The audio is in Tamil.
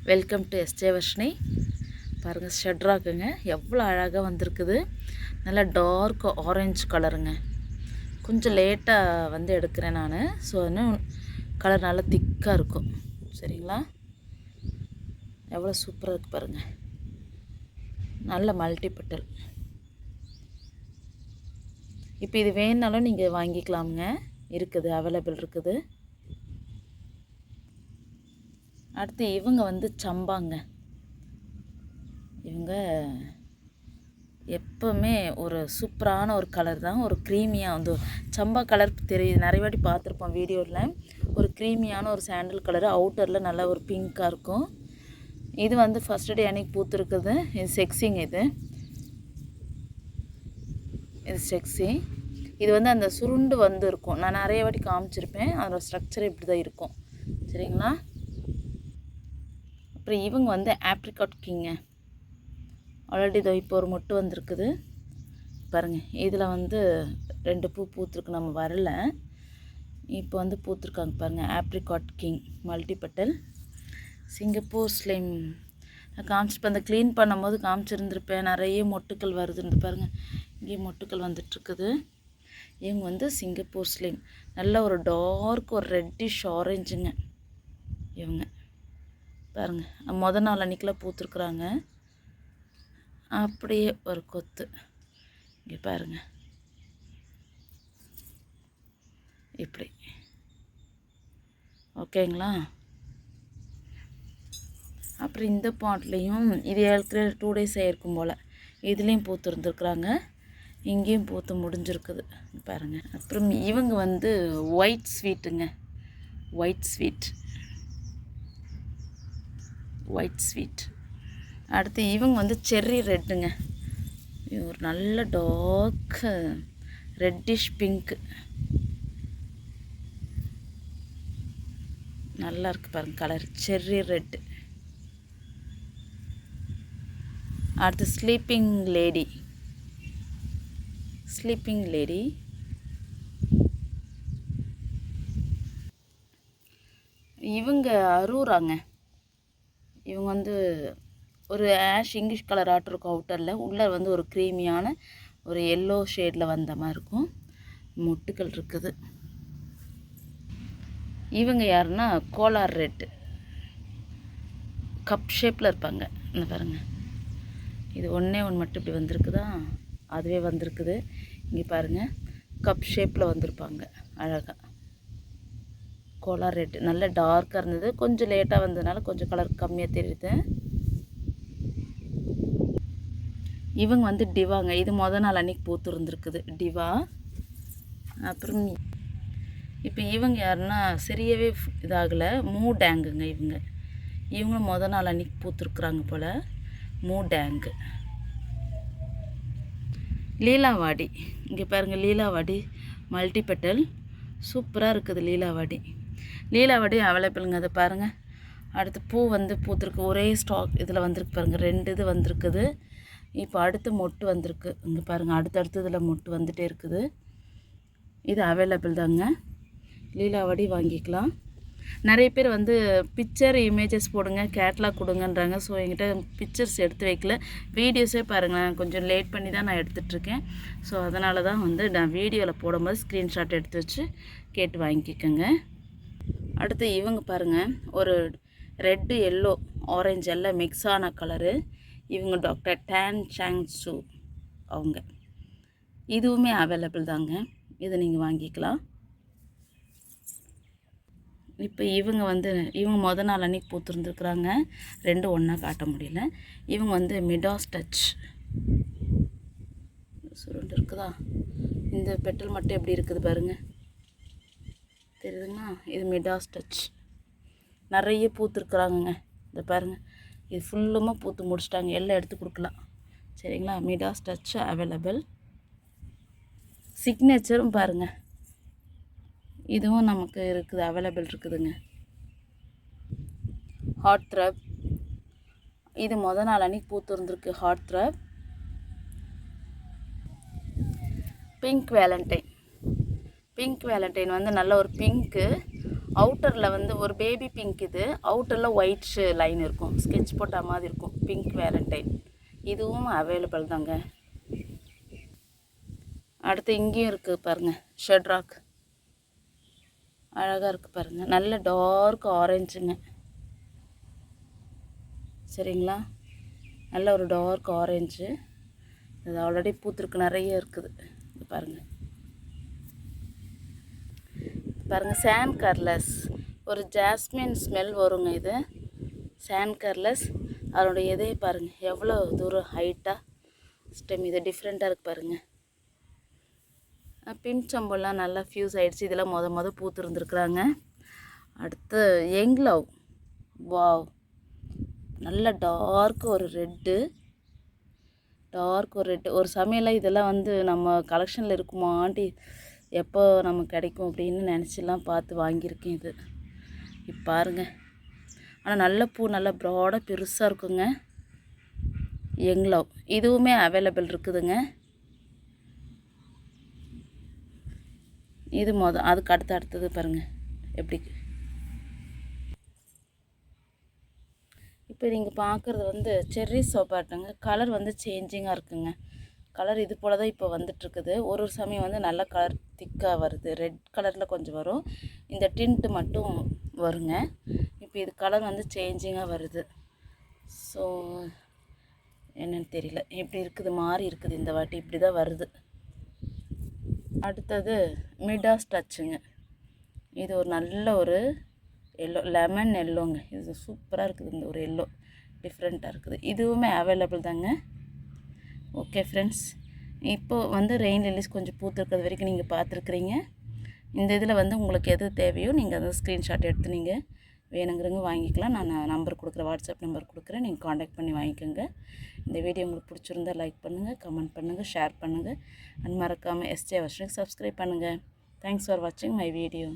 Welcome to SJ Varshini. பாருங்கள், ஷட்ராக்குங்க எவ்வளோ அழகாக வந்திருக்குது. நல்லா டார்க் ஆரஞ்சு கலருங்க. கொஞ்சம் லேட்டாக வந்து எடுக்கிறேன் நான். ஸோ இன்னும் கலர் நல்லா திக்காக இருக்கும். சரிங்களா? எவ்வளோ சூப்பராக இருக்குது பாருங்கள். நல்ல மல்டிபட்டல். இப்போ இது வேணுனாலும் நீங்கள் வாங்கிக்கலாமுங்க. இருக்குது, அவைலபிள் இருக்குது. அடுத்து இவங்க வந்து சம்பாங்க. இவங்க எப்போவுமே ஒரு சூப்பரான ஒரு கலர் தான். ஒரு க்ரீமியாக வந்து சம்பா கலர் தெரியுது, நிறைய வாட்டி பார்த்துருப்போம் வீடியோவில். ஒரு க்ரீமியான ஒரு சாண்டில் கலரு, அவுட்டரில் நல்லா ஒரு பிங்க்காக இருக்கும். இது வந்து ஃபஸ்ட் டே அன்றைக்கி பூத்துருக்குது. இது செக்ஸிங்க. இது செக்ஸி. இது வந்து அந்த சுருண்டு வந்து இருக்கும். நான் நிறைய வாட்டி காமிச்சிருப்பேன். அதோட ஸ்ட்ரக்சர் இப்படி தான் இருக்கும். சரிங்களா? அப்புறம் இவங்க வந்து ஆப்ரிகாட் கிங்க. ஆல்ரெடி இதோ இப்போ ஒரு மொட்டு வந்திருக்குது பாருங்கள். இதில் வந்து 2 பூ பூத்துருக்கு, நம்ம வரல. இப்போ வந்து பூத்துருக்காங்க பாருங்கள். Apricot king multipetal Singapore slime. நான் காமிச்சிருப்பேன், அந்த க்ளீன் பண்ணும்போது காமிச்சிருந்துருப்பேன். நிறைய மொட்டுக்கள் வருதுன்னு பாருங்கள். இங்கேயும் மொட்டுக்கள் வந்துட்டுருக்குது. இவங்க வந்து சிங்கப்பூர் ஸ்லைம். நல்ல ஒரு டார்க் ஒரு ரெட்டிஷ் ஆரஞ்சுங்க இவங்க. பாருங்கள், மொதல் நாள் அன்றைக்கெலாம் பூத்துருக்குறாங்க. அப்படியே ஒரு கொத்து இங்கே பாருங்கள். இப்படி ஓகேங்களா? அப்புறம் இந்த பாட்லேயும் இது ஏற்கனவே 2 டேஸ் ஆகிருக்கும் போல். இதுலேயும் பூத்து இருந்துருக்குறாங்க. இங்கேயும் பூத்து முடிஞ்சிருக்குது பாருங்கள். அப்புறம் இவங்க வந்து ஒயிட் ஸ்வீட்டுங்க. White sweet. அடுத்து இவங்க வந்து செர்ரி ரெட்டுங்க. இது ஒரு நல்ல டார்க் ரெட்டிஷ் பிங்க்கு. நல்லா இருக்குது பாருங்கள் கலர். Cherry red. அடுத்து ஸ்லீப்பிங் லேடி. இவங்க அரூராங்க. இவங்க வந்து ஒரு ஆஷ் இங்கிலீஷ் கலர் ஆட்டம் இருக்கும் அவுட்டரில். உள்ளே வந்து ஒரு க்ரீமியான ஒரு எல்லோ ஷேடில் வந்த மாதிரி இருக்கும். மொட்டுக்கள் இருக்குது. இவங்க யாருன்னா கோலார் ரெட்டு. கப் ஷேப்பில் இருப்பாங்க. இந்த பாருங்கள், இது ஒன்று மட்டும் இப்படி வந்திருக்குதா, அதுவே வந்திருக்குது. இங்கே பாருங்கள், கப் ஷேப்பில் வந்திருப்பாங்க அழகாக. கோலார் ரெட்டு நல்ல டார்க்காக இருந்தது. கொஞ்சம் லேட்டாக வந்ததுனால கொஞ்சம் கலர் கம்மியாக தெரியுது. இவங்க வந்து டிவாங்க. இது மொதல் நாள் அன்றைக்கி பூத்து இருந்துருக்குது, டிவா. அப்புறம் இப்போ இவங்க யாருன்னா சரியவே இதாகலை, மூடேங்குங்க. இவங்களும் மொதல் நாள் அன்றைக்கி பூத்துருக்குறாங்க போல். மூடேங்கு. லீலாவாடி. இங்கே பாருங்கள், லீலாவாடி மல்டிபெட்டல் சூப்பராக இருக்குது. லீலாவாடி அவைலபிளுங்க. அதை பாருங்கள். அடுத்து பூ வந்து பூத்துருக்கு. ஒரே ஸ்டாக் இதில் வந்திருக்கு பாருங்கள். 2 இது வந்திருக்குது. இப்போ அடுத்து மொட்டு வந்திருக்கு. இங்கே பாருங்கள், அடுத்தடுத்து இதில் மொட்டு வந்துகிட்டே இருக்குது. இது அவைலபிள் தாங்க. லீலாவாடி வாங்கிக்கலாம். நிறைய பேர் வந்து பிக்சர் இமேஜஸ் போடுங்க, கேட்லாக் கொடுங்கன்றாங்க. ஸோ என்கிட்ட பிக்சர்ஸ் எடுத்து வைக்கல. வீடியோஸே பாருங்கள், கொஞ்சம் லேட் பண்ணி தான் நான் எடுத்துகிட்ருக்கேன். ஸோ அதனால தான் வந்து நான் வீடியோவில் போடும்போது ஸ்க்ரீன்ஷாட் எடுத்து வச்சு கேட்டு வாங்கிக்கோங்க. அடுத்து இவங்க பாருங்கள், ஒரு ரெட்டு எல்லோ ஆரஞ்சு எல்லாம் மிக்ஸ் ஆன கலரு. இவங்க டாக்டர் டேன் சாங் சூ அவங்க. இதுவுமே அவைலபிள் தாங்க. இது நீங்கள் வாங்கிக்கலாம். இப்போ இவங்க மொதல் நாள் அன்றைக்கி பூத்துருந்துருக்குறாங்க. 2 ஒன்றா காட்ட முடியல. இவங்க வந்து மிடாஸ் டச். சுருண்டு இருக்குதா? இந்த பெட்டல் மட்டும் எப்படி இருக்குது பாருங்கள், தெரியுதுங்களா? இது மிடாஸ் டச். நிறைய பூத்துருக்குறாங்கங்க. இதை பாருங்கள், இது ஃபுல்லுமாக பூத்து முடிச்சிட்டாங்க. எல்லாம் எடுத்து கொடுக்கலாம். சரிங்களா? Midas touch available. சிக்னேச்சரும் பாருங்கள், இதுவும் நமக்கு இருக்குது, அவைலபிள் இருக்குதுங்க. ஹாட் த்ரப். இது மொதல் நாள் அன்றைக்கி பூத்து இருந்திருக்கு. ஹாட் த்ரப். பிங்க் வேலண்டைன் வந்து நல்ல ஒரு பிங்க்கு. அவுட்டரில் வந்து ஒரு பேபி பிங்க், இது அவுட்டரில் ஒயிட் லைன் இருக்கும், ஸ்கெட்ச் போட்ட மாதிரி இருக்கும். பிங்க் வேலண்டைன் இதுவும் அவைலபிள் தாங்க. அடுத்து இங்கேயும் இருக்குது பாருங்கள், ஷெட்ராக் அழகாக இருக்குது பாருங்கள். நல்ல டார்க் ஆரஞ்சுங்க, சரிங்களா? நல்ல ஒரு டார்க் ஆரஞ்சு. இது ஆல்ரெடி பூத்துருக்கு, நிறைய இருக்குது. இது பாருங்கள் பாருங்கள், சாண்ட் கர்லஸ் ஒரு ஜாஸ்மின் ஸ்மெல் வருங்க. இது சாண்ட் கர்லஸ். அதனுடைய இதே பாருங்கள் எவ்வளோ தூரம் ஹைட்டாக ஸ்டெம். இது டிஃப்ரெண்ட்டாக இருக்குது பாருங்கள். பிங்க் சம்பல்லாம் நல்லா ஃப்யூஸ் ஆகிடுச்சு. இதெல்லாம் மொதல் பூத்து இருந்துருக்குறாங்க. அடுத்து யங் லவ், வாவ், நல்ல டார்க் ஒரு ரெட்டு, ஒரு சமையலில் இதெல்லாம் வந்து நம்ம கலெக்ஷனில் இருக்குமாண்டி எப்போ நமக்கு கிடைக்கும் அப்படின்னு நினச்சிலாம் பார்த்து வாங்கியிருக்கேன். இது இப்போ பாருங்கள், ஆனால் நல்ல பூ, நல்லா ப்ராடாக பெருசாக இருக்குங்க. யங் லவ் இதுவுமே அவைலபிள் இருக்குதுங்க. இது அதுக்கு அடுத்தது பாருங்கள் எப்படி. இப்போ நீங்கள் பார்க்குறது வந்து செர்ரி சோப்பாட்டுங்க. கலர் வந்து சேஞ்சிங்காக இருக்குங்க. கலர் இது போல் தான் இப்போ வந்துட்டுருக்குது. ஒரு சமயம் வந்து நல்ல கலர் திக்காக வருது, ரெட் கலரில் கொஞ்சம் வரும். இந்த டின்ட்டு மட்டும் வருங்க. இப்போ இது கலர் வந்து சேஞ்சிங்காக வருது. ஸோ என்னன்னு தெரியல, எப்படி இருக்குது, மாறி இருக்குது இந்த வாட்டி, இப்படி தான் வருது. அடுத்தது மிடாஸ் டச்சுங்க. இது ஒரு நல்ல ஒரு எல்லோ, லெமன் எல்லோங்க. இது சூப்பராக இருக்குது. இந்த ஒரு எல்லோ டிஃப்ரெண்ட்டாக இருக்குது. இதுவுமே அவைலபிள் தாங்க. ஓகே ஃப்ரெண்ட்ஸ், இப்போது வந்து ரெயின் லில்லிஸ் கொஞ்சம் பூத்துருக்கிறது வரைக்கும் நீங்கள் பார்த்துருக்குறீங்க. இந்த இதில் வந்து உங்களுக்கு எது தேவையோ நீங்கள் அந்த ஸ்க்ரீன்ஷாட் எடுத்து நீங்கள் வேணுங்கிறவங்க வாங்கிக்கலாம். நான் நம்பர் கொடுக்குறேன், வாட்ஸ்அப் நம்பர் கொடுக்குறேன், நீங்கள் காண்டாக்ட் பண்ணி வாங்கிக்கோங்க. இந்த வீடியோ உங்களுக்கு பிடிச்சிருந்தால் லைக் பண்ணுங்கள், கமெண்ட் பண்ணுங்கள், ஷேர் பண்ணுங்கள். அண்ட் மறக்காமல் எஸ்ஜே வர்ஷனுக்கு சப்ஸ்கிரைப் பண்ணுங்கள். தேங்க்ஸ் ஃபார் வாட்சிங் மை வீடியோ.